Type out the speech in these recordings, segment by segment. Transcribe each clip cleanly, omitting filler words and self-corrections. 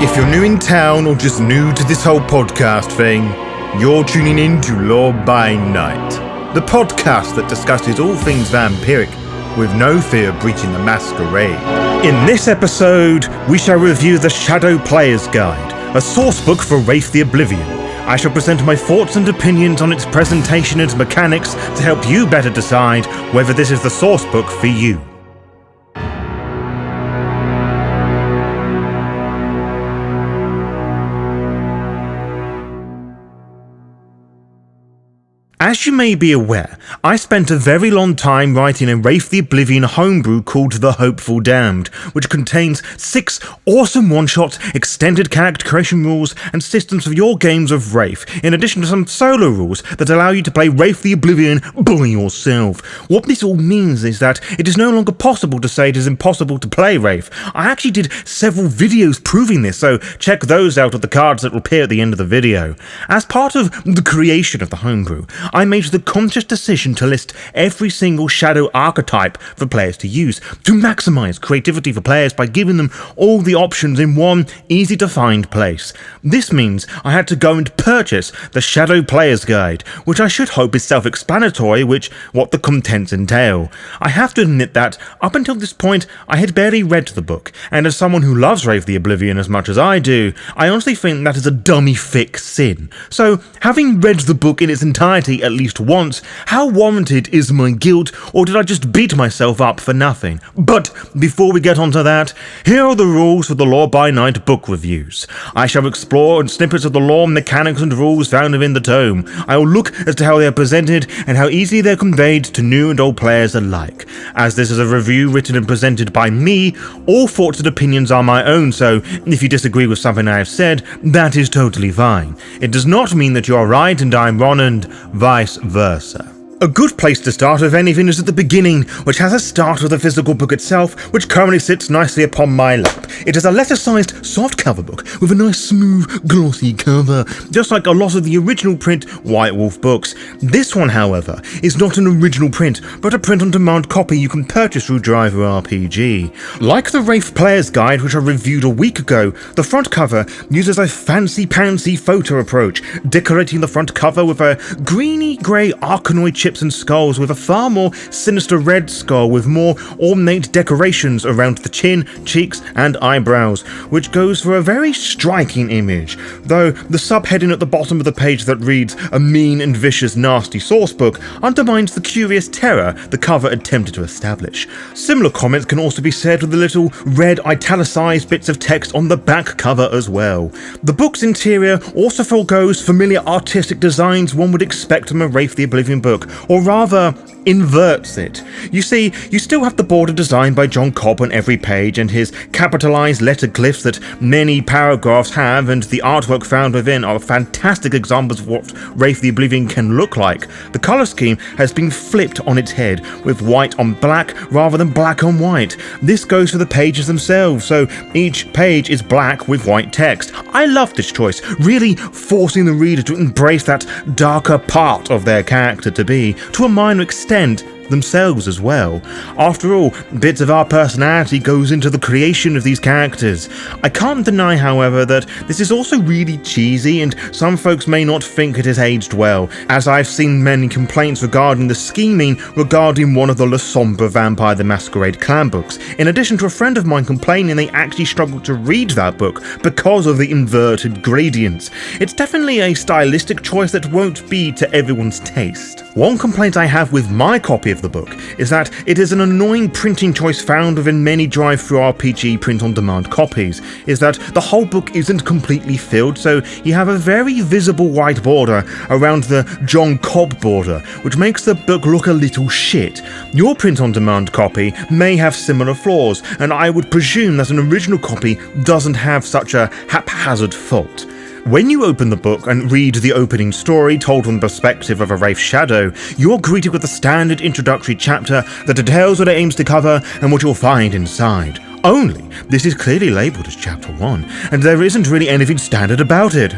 If you're new in town or just new to this whole podcast thing, you're tuning in to Lore by Night, the podcast that discusses all things vampiric with no fear of breaching the Masquerade. In this episode, we shall review the Shadow Player's Guide, a sourcebook for Wraith the Oblivion. I shall present my thoughts and opinions on its presentation and mechanics to help you better decide whether this is the sourcebook for you. As you may be aware, I spent a very long time writing a Wraith the Oblivion homebrew called The Hopeful Damned, which contains 6 awesome one-shot, extended character creation rules and systems for your games of Wraith, in addition to some solo rules that allow you to play Wraith the Oblivion by yourself. What this all means is that it is no longer possible to say it is impossible to play Wraith. I actually did several videos proving this, so check those out at the cards that will appear at the end of the video. As part of the creation of the homebrew, I made the conscious decision to list every single shadow archetype for players to use, to maximize creativity for players by giving them all the options in one easy to find place. This means I had to go and purchase the Shadow Player's Guide, which I should hope is self-explanatory, what the contents entail. I have to admit that, up until this point, I had barely read the book, and as someone who loves Wraith the Oblivion as much as I do, I honestly think that is a dummy thick sin. So, having read the book in its entirety at least once, how warranted is my guilt, or did I just beat myself up for nothing? But before we get onto that, here are the rules for the Lore by Night book reviews. I shall explore snippets of the lore, mechanics and rules found within the tome. I will look as to how they are presented and how easily they are conveyed to new and old players alike. As this is a review written and presented by me, all thoughts and opinions are my own, so if you disagree with something I have said, that is totally fine. It does not mean that you are right and I am wrong and vice versa. A good place to start with anything is at the beginning, which has a start with the physical book itself, which currently sits nicely upon my lap. It is a letter-sized softcover book with a nice smooth, glossy cover, just like a lot of the original print White Wolf books. This one, however, is not an original print, but a print-on-demand copy you can purchase through Driver RPG. Like the Wraith Player's Guide, which I reviewed a week ago, the front cover uses a fancy-pantsy photo approach, decorating the front cover with a greeny-grey Arkanoid chip and skulls with a far more sinister red skull with more ornate decorations around the chin, cheeks and eyebrows, which goes for a very striking image, though the subheading at the bottom of the page that reads "A mean and vicious nasty sourcebook" undermines the curious terror the cover attempted to establish. Similar comments can also be said with the little red italicized bits of text on the back cover as well. The book's interior also forgoes familiar artistic designs one would expect from a Wraith the Oblivion book, or rather, inverts it. You see, you still have the border designed by John Cobb on every page and his capitalized letter glyphs that many paragraphs have, and the artwork found within are fantastic examples of what Wraith the Oblivion can look like. The color scheme has been flipped on its head, with white on black rather than black on white. This goes for the pages themselves, so each page is black with white text. I love this choice, really forcing the reader to embrace that darker part of their character to a minor extent, themselves as well. After all, bits of our personality goes into the creation of these characters. I can't deny, however, that this is also really cheesy, and some folks may not think it has aged well, as I've seen many complaints regarding the scheming regarding one of the La Sombre Vampire the Masquerade clan books, in addition to a friend of mine complaining they actually struggled to read that book because of the inverted gradients. It's definitely a stylistic choice that won't be to everyone's taste. One complaint I have with my copy of the book is that it is an annoying printing choice found within many drive-through RPG print-on-demand copies, is that the whole book isn't completely filled, so you have a very visible white border around the John Cobb border, which makes the book look a little shit. Your print-on-demand copy may have similar flaws, and I would presume that an original copy doesn't have such a haphazard fault. When you open the book and read the opening story told from the perspective of a Wraith Shadow, you're greeted with a standard introductory chapter that details what it aims to cover and what you'll find inside. Only, this is clearly labelled as Chapter 1, and there isn't really anything standard about it.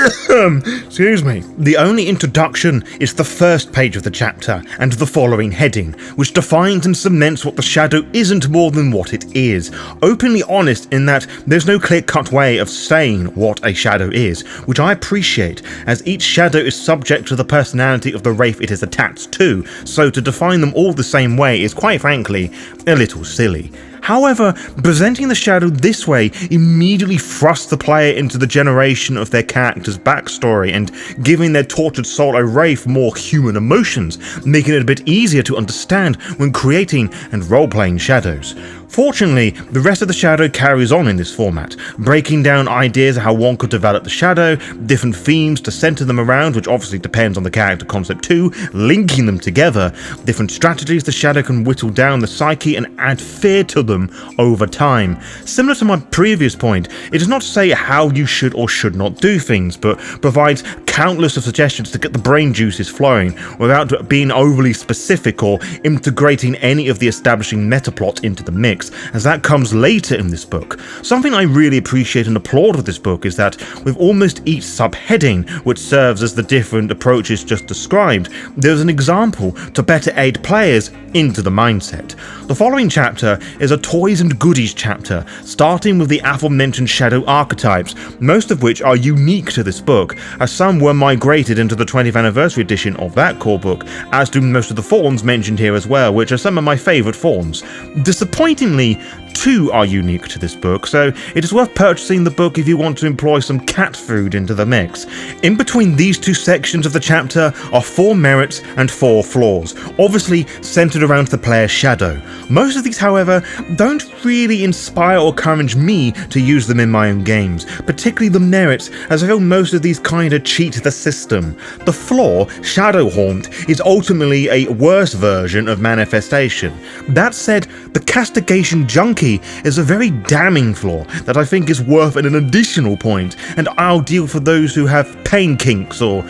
Excuse me. The only introduction is the first page of the chapter and the following heading, which defines and cements what the shadow isn't more than what it is. Openly honest in that there's no clear-cut way of saying what a shadow is, which I appreciate, as each shadow is subject to the personality of the wraith it is attached to, so to define them all the same way is quite frankly a little silly. However, presenting the shadow this way immediately thrusts the player into the generation of their character's backstory and giving their tortured soul a wraith more human emotions, making it a bit easier to understand when creating and role-playing shadows. Fortunately, the rest of the shadow carries on in this format, breaking down ideas of how one could develop the shadow, different themes to center them around, which obviously depends on the character concept too, linking them together, different strategies the shadow can whittle down the psyche and add fear to them over time. Similar to my previous point, it does not say how you should or should not do things, but provides countless of suggestions to get the brain juices flowing without being overly specific or integrating any of the establishing metaplot into the mix, as that comes later in this book. Something I really appreciate and applaud with this book is that with almost each subheading, which serves as the different approaches just described, there's an example to better aid players into the mindset. The following chapter is a toys and goodies chapter, starting with the aforementioned shadow archetypes, most of which are unique to this book, as some were migrated into the 20th anniversary edition of that core book, as do most of the fawns mentioned here as well, which are some of my favourite fawns. Disappointingly, 2 are unique to this book, so it is worth purchasing the book if you want to employ some cat food into the mix. In between these 2 sections of the chapter are 4 merits and 4 flaws, obviously centered around the player's shadow. Most of these, however, don't really inspire or encourage me to use them in my own games, particularly the merits, as I feel most of these kinda cheat the system. The flaw, Shadow Haunt, is ultimately a worse version of Manifestation. That said, the Castigation Junkie is a very damning flaw that I think is worth an additional point, and ideal for those who have pain kinks or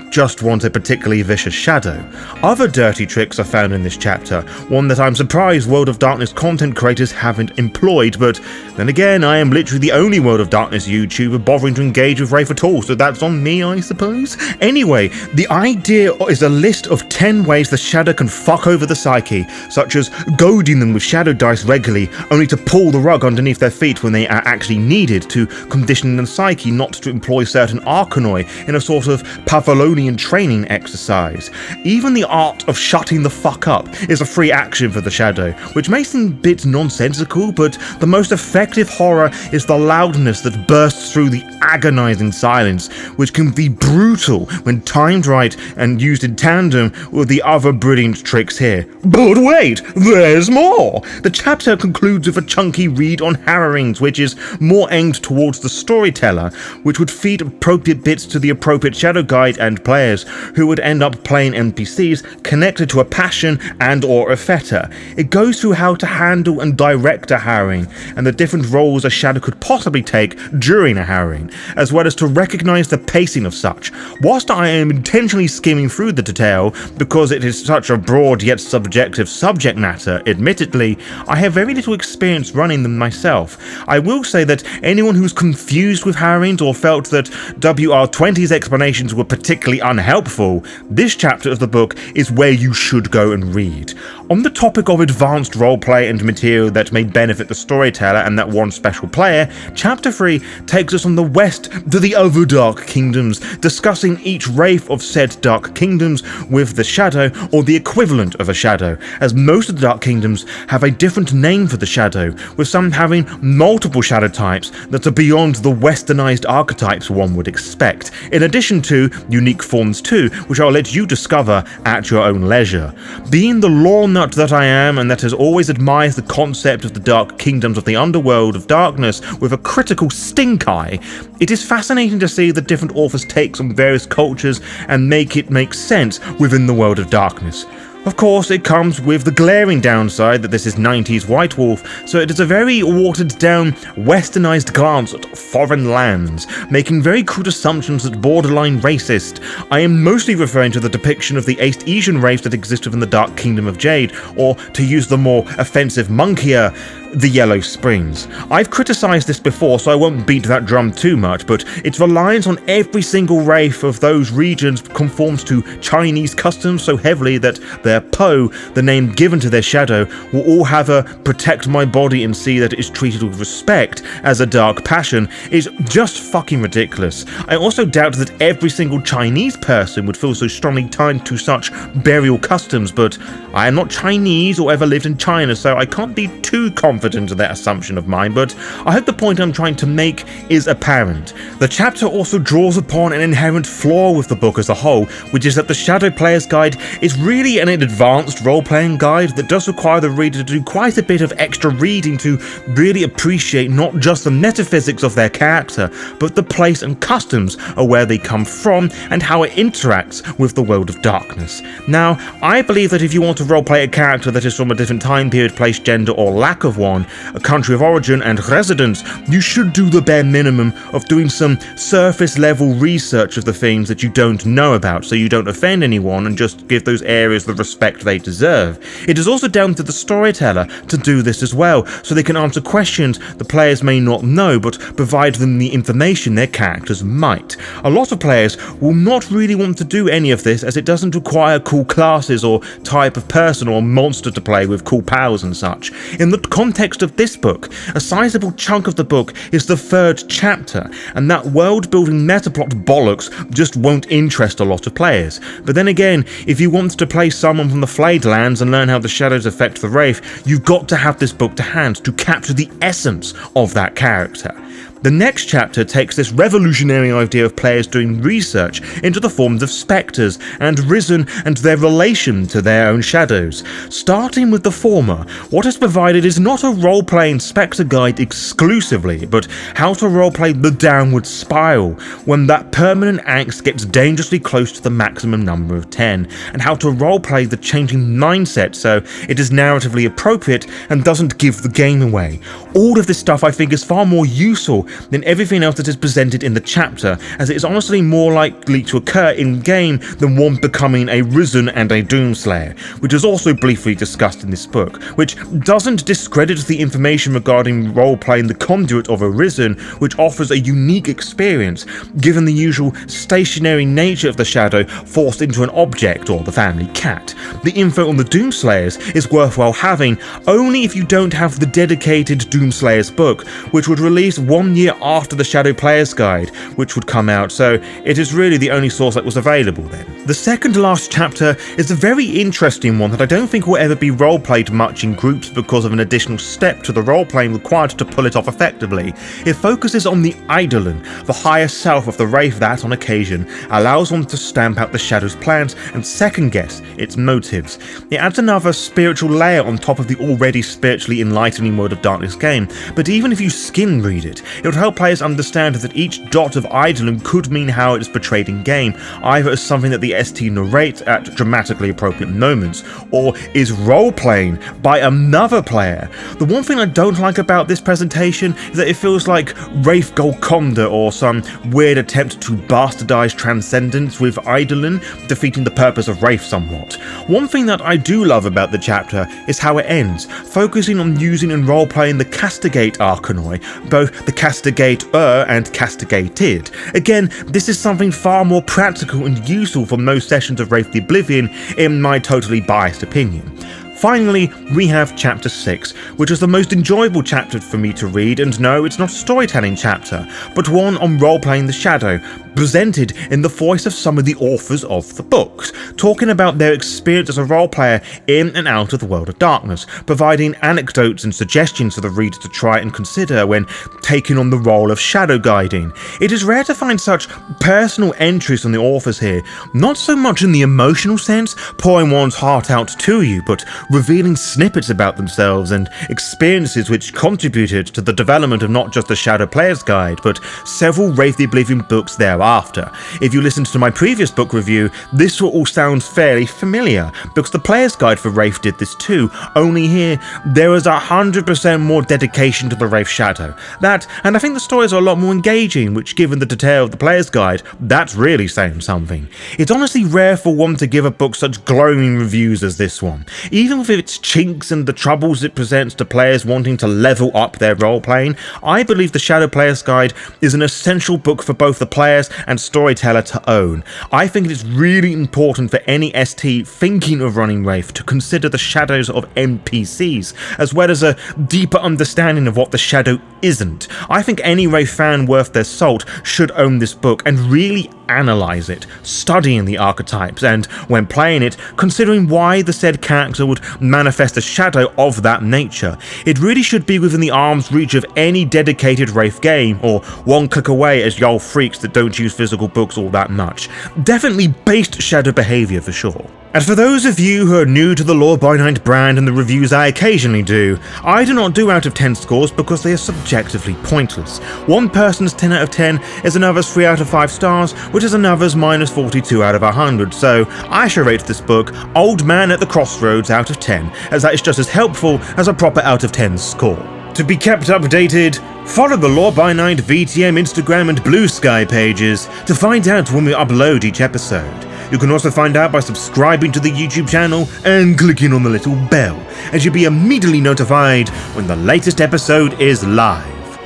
just want a particularly vicious shadow. Other dirty tricks are found in this chapter, one that I'm surprised World of Darkness content creators haven't employed, but then again, I am literally the only World of Darkness YouTuber bothering to engage with Wraith at all, so that's on me, I suppose. Anyway, the idea is a list of 10 ways the shadow can fuck over the psyche, such as goading them with shadow dice regularly, only to pull the rug underneath their feet when they are actually needed, to conditioning the psyche not to employ certain arcanoi in a sort of Pavlovian training exercise. Even the art of shutting the fuck up is a free action for the shadow, which may seem a bit nonsensical, but the most effective horror is the loudness that bursts through the agonizing silence, which can be brutal when timed right and used in tandem with the other brilliant tricks here. But wait, there's more! The chapter concludes with a chunky read on Harings, which is more aimed towards the storyteller, which would feed appropriate bits to the appropriate shadow guide and players, who would end up playing NPCs connected to a passion and or a feta. It goes through how to handle and direct a Haring, and the different roles a shadow could possibly take during a Haring, as well as to recognize the pacing of such. Whilst I am intentionally skimming through the detail, because it is such a broad yet subjective subject matter, admittedly, I have very little experience running them myself. I will say that anyone who's confused with Harings or felt that WR20's explanations were particularly unhelpful, this chapter of the book is where you should go and read. On the topic of advanced roleplay and material that may benefit the storyteller and that one special player, Chapter 3 takes us on the west to the other Dark Kingdoms, discussing each wraith of said Dark Kingdoms with the shadow or the equivalent of a shadow, as most of the Dark Kingdoms have a different name for the shadow, with some having multiple shadow types that are beyond the westernized archetypes one would expect, in addition to unique forms too, which I'll let you discover at your own leisure. Being the lore nut that I am, and that has always admired the concept of the Dark Kingdoms of the underworld of darkness with a critical stink eye, it is fascinating to see the different authors' takes on various cultures and make it make sense within the world of darkness. Of course, it comes with the glaring downside that this is 90s White Wolf, so it is a very watered down, westernized glance at foreign lands, making very crude assumptions that borderline racist. I am mostly referring to the depiction of the East Asian race that exists within the Dark Kingdom of Jade, or to use the more offensive monkier, the Yellow Springs. I've criticised this before, so I won't beat that drum too much, but its reliance on every single wraith of those regions conforms to Chinese customs so heavily that their Po, the name given to their shadow, will all have a protect my body and see that it is treated with respect as a dark passion is just fucking ridiculous. I also doubt that every single Chinese person would feel so strongly tied to such burial customs, but I am not Chinese or ever lived in China, so I can't be too confident in that assumption of mine, but I hope the point I'm trying to make is apparent. The chapter also draws upon an inherent flaw with the book as a whole, which is that the Shadow Player's Guide is really an advanced role-playing guide that does require the reader to do quite a bit of extra reading to really appreciate not just the metaphysics of their character, but the place and customs of where they come from and how it interacts with the world of darkness. Now, I believe that if you want to roleplay a character that is from a different time period, place, gender, or lack of one, a country of origin and residence, you should do the bare minimum of doing some surface level research of the things that you don't know about, so you don't offend anyone and just give those areas the respect they deserve. It is also down to the storyteller to do this as well, so they can answer questions the players may not know but provide them the information their characters might. A lot of players will not really want to do any of this as it doesn't require cool classes or type of person or monster to play with cool powers and such. In the context of this book, a sizable chunk of the book is the third chapter, and that world-building metaplot bollocks just won't interest a lot of players. But then again, if you want to play someone from the Flayed Lands and learn how the shadows affect the Wraith, you've got to have this book to hand to capture the essence of that character. The next chapter takes this revolutionary idea of players doing research into the forms of spectres and risen and their relation to their own shadows. Starting with the former, what is provided is not a role-playing spectre guide exclusively, but how to roleplay the downward spiral when that permanent angst gets dangerously close to the maximum number of 10, and how to roleplay the changing mindset so it is narratively appropriate and doesn't give the game away. All of this stuff I think is far more useful than everything else that is presented in the chapter, as it is honestly more likely to occur in-game than one becoming a Risen and a Doomslayer, which is also briefly discussed in this book, which doesn't discredit the information regarding role-playing the conduit of a Risen, which offers a unique experience, given the usual stationary nature of the shadow forced into an object or the family cat. The info on the Doomslayers is worthwhile having, only if you don't have the dedicated Doomslayers book, which would release 1 year after the Shadow Player's Guide, which would come out, so it is really the only source that was available then. The second last chapter is a very interesting one that I don't think will ever be roleplayed much in groups because of an additional step to the roleplaying required to pull it off effectively. It focuses on the Eidolon, the higher self of the Wraith that, on occasion, allows one to stamp out the Shadow's plans and second-guess its motives. It adds another spiritual layer on top of the already spiritually enlightening World of Darkness game, but even if you skim read it would help players understand that each dot of Eidolon could mean how it is portrayed in-game, either as something that the ST narrates at dramatically appropriate moments, or is role-playing by another player. The one thing I don't like about this presentation is that it feels like Wraith Golconda or some weird attempt to bastardize transcendence with Eidolon, defeating the purpose of Wraith somewhat. One thing that I do love about the chapter is how it ends, focusing on using and role-playing the Castigate Arcanoi, both the Castigator and Castigated. Again, this is something far more practical and useful for most sessions of Wraith the Oblivion, in my totally biased opinion. Finally, we have Chapter 6, which is the most enjoyable chapter for me to read, and no, it's not a storytelling chapter, but one on role-playing the Shadow, presented in the voice of some of the authors of the books, talking about their experience as a role-player in and out of the World of Darkness, providing anecdotes and suggestions for the reader to try and consider when taking on the role of shadow guiding. It is rare to find such personal entries from the authors here, not so much in the emotional sense, pouring one's heart out to you, but revealing snippets about themselves and experiences which contributed to the development of not just the Shadow Player's Guide, but several Wraith the Oblivion books thereafter. after. If you listened to my previous book review, this will all sound fairly familiar, because the Player's Guide for Wraith did this too, only here, there is 100% more dedication to the Wraith Shadow. That, and I think the stories are a lot more engaging, which given the detail of the Player's Guide, that's really saying something. It's honestly rare for one to give a book such glowing reviews as this one. Even with its chinks and the troubles it presents to players wanting to level up their role-playing, I believe the Shadow Player's Guide is an essential book for both the players and storyteller to own. I think it is really important for any ST thinking of running Wraith to consider the shadows of NPCs, as well as a deeper understanding of what the Shadow isn't. I think any Wraith fan worth their salt should own this book and really analyse it, studying the archetypes, and, when playing it, considering why the said character would manifest a shadow of that nature. It really should be within the arm's reach of any dedicated Wraith game, or one click away as y'all freaks that don't use physical books all that much. Definitely based shadow behaviour for sure. And for those of you who are new to the Lore by Night brand and the reviews I occasionally do, I do not do out of 10 scores because they are subjectively pointless. One person's 10 out of 10 is another's 3 out of 5 stars, which is another's minus 42 out of 100, so I shall rate this book Old Man at the Crossroads out of 10, as that is just as helpful as a proper out of 10 score. To be kept updated, follow the Lore by Night VTM Instagram and Blue Sky pages to find out when we upload each episode. You can also find out by subscribing to the YouTube channel and clicking on the little bell, as you'll be immediately notified when the latest episode is live.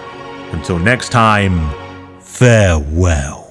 Until next time, farewell.